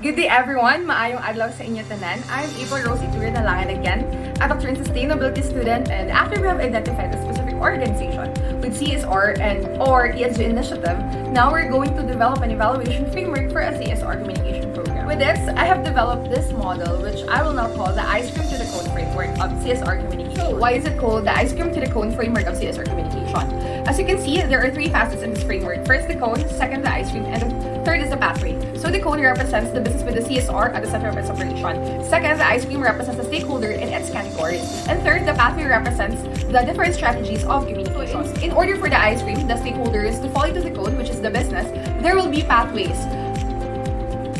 Good day everyone! Maayong adlaw sa inyo tanan. I'm April Rose Ituir Nalangan again, a doctor and sustainability student, and after we have identified a specific organization with CSR or ESG initiative, now we're going to develop an evaluation framework for a CSR communication program. With this, I have developed this model which I will now call the ice cream to the cone framework of CSR communication. So why is it called the ice cream to the cone framework of CSR communication? As you can see, there are three facets in this framework. First the cone, second the ice cream, and the third is the pathway. So the cone represents the business with the CSR at the center of its operation. Second, the ice cream represents the stakeholder in its categories. And third, the pathway represents the different strategies of communication. In order for the ice cream, the stakeholders to fall into the cone, which is the business, there will be pathways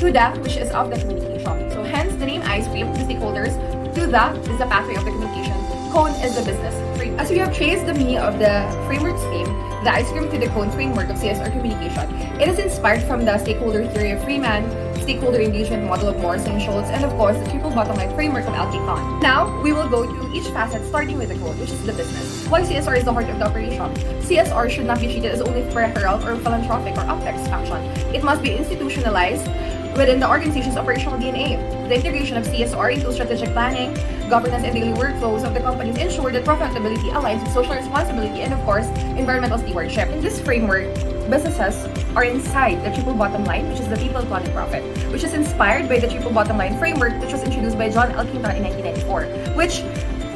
to that which is of the communication. So hence the name ice cream, the stakeholders, to that is the pathway of the communication. Cone is the business. As we have traced the meaning of the framework's name, the ice cream to the cone framework of CSR communication, it is inspired from the stakeholder theory of Freeman, stakeholder engagement model of Morsing, Schultz, and of course the triple bottom line framework of Elkington. Now, we will go to each facet starting with the cone, which is the business. Why CSR is the heart of the operation? CSR should not be treated as only peripheral or philanthropic or uptext function. It must be institutionalized within the organization's operational DNA. The integration of CSR into strategic planning, governance, and daily workflows of the companies ensure that profitability aligns with social responsibility and, of course, environmental stewardship. In this framework, businesses are inside the triple bottom line, which is the people, planet, profit, which is inspired by the triple bottom line framework, which was introduced by John Elkington in 1994, which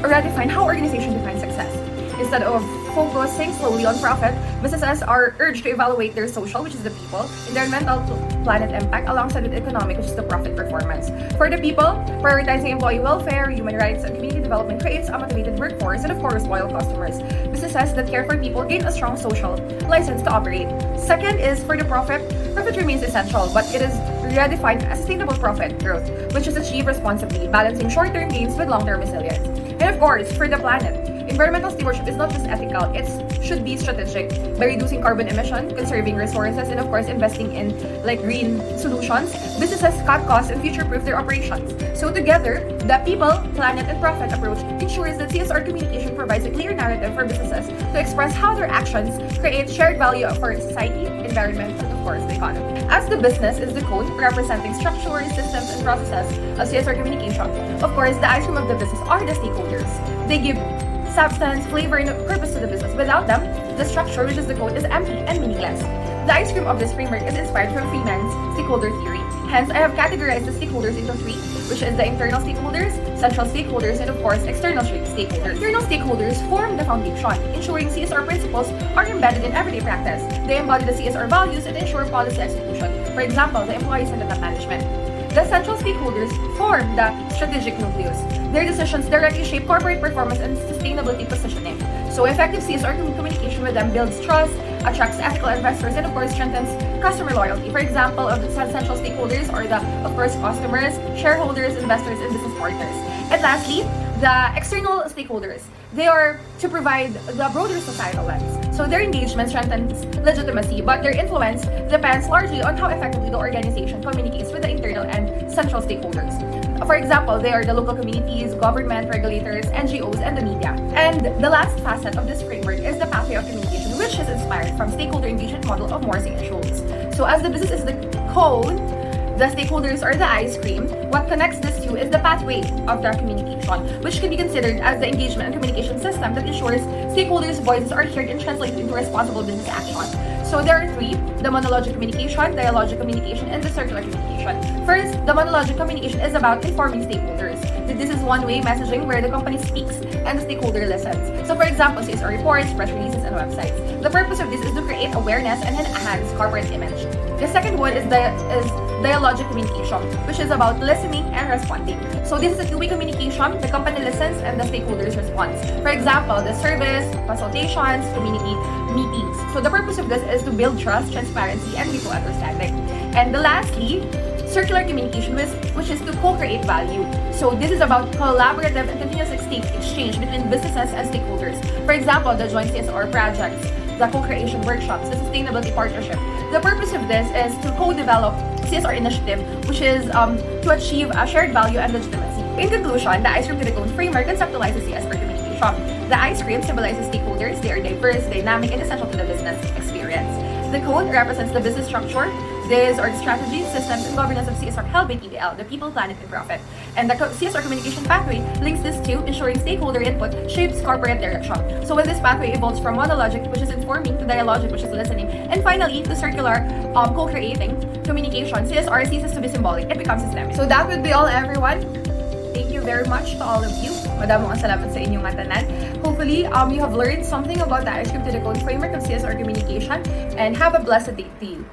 defined how organizations define success. Instead of focusing solely on profit, businesses are urged to evaluate their social, which is the people, environmental, planet impact, alongside with economic, which is the profit performance. For the people, prioritizing employee welfare, human rights, and community development creates a motivated workforce and, of course, loyal customers. Businesses that care for people gain a strong social license to operate. Second is for the profit. Profit remains essential, but it is redefined as sustainable profit growth, which is achieved responsibly, balancing short-term gains with long-term resilience. And of course, for the planet, environmental stewardship is not just ethical, it should be strategic by reducing carbon emission, conserving resources, and of course investing in green solutions. Businesses cut costs and future-proof their operations. So together, the people, planet, and profit approach ensures that CSR communication provides a clear narrative for businesses to express how their actions create shared value for society, environment, and of course the economy. As the business is the cone representing structures, systems, and processes of CSR communication, of course, the ice cream of the business are the stakeholders. They give substance, flavor, and purpose to the business. Without them, the structure, which is the code, is empty and meaningless. The ice cream of this framework is inspired from Freeman's stakeholder theory. Hence, I have categorized the stakeholders into three, which is the internal stakeholders, central stakeholders, and of course, external stakeholders. Internal stakeholders form the foundation, ensuring CSR principles are embedded in everyday practice. They embody the CSR values and ensure policy execution. For example, the employees and the top management. The central stakeholders form the strategic nucleus. Their decisions directly shape corporate performance and sustainability positioning. So effective CSR communication with them builds trust, attracts ethical investors, and of course strengthens customer loyalty. For example, of the central stakeholders are the, of course, customers, shareholders, investors, and business partners. And lastly, the external stakeholders. They are to provide the broader societal lens. So their engagement strengthens legitimacy, but their influence depends largely on how effectively the organization communicates with the internal and central stakeholders. For example, they are the local communities, government, regulators, NGOs, and the media. And the last facet of this framework is the pathway of communication, which is inspired from stakeholder engagement model of Morsing and Schultz. So as the business is the cone, the stakeholders are the ice cream. What connects these two is the pathway of their communication, which can be considered as the engagement and communication system that ensures stakeholders' voices are heard and translated into responsible business action. So there are three: the monologic communication, dialogic communication, and the circular communication. First, the monologic communication is about informing stakeholders. This is one-way messaging where the company speaks and the stakeholder listens. So for example, CSR reports, press releases, and websites. The purpose of this is to create awareness and enhance corporate image. The second one is dialogic communication, which is about listening and responding. So this is a two-way communication. The company listens and the stakeholders respond. For example, the service, consultations, community meetings. So the purpose of this is to build trust, transparency, and mutual understanding. And lastly, circular communication, which is to co-create value. So this is about collaborative and continuous exchange between businesses and stakeholders. For example, the joint CSR projects, the co-creation workshops, the sustainability partnership. The purpose of this is to co-develop CSR initiative, which is to achieve a shared value and legitimacy. In conclusion, the ice cream to the cone framework conceptualizes CSR communication. The ice cream symbolizes stakeholders. They are diverse, dynamic, and essential to the business experience. The cone represents the business structure, These are the strategies, systems, and governance of CSR held by TBL, the People, Planet, and Profit. And the CSR communication pathway links this to ensuring stakeholder input shapes corporate direction. So when this pathway evolves from monologic, which is informing, to dialogic, which is listening, and finally to circular, co-creating communication, CSR ceases to be symbolic, it becomes systemic. So that would be all, everyone. Thank you very much to all of you. Madamong salamat sa inyong matanan. Hopefully, you have learned something about the scripted code framework of CSR communication, and have a blessed day to you.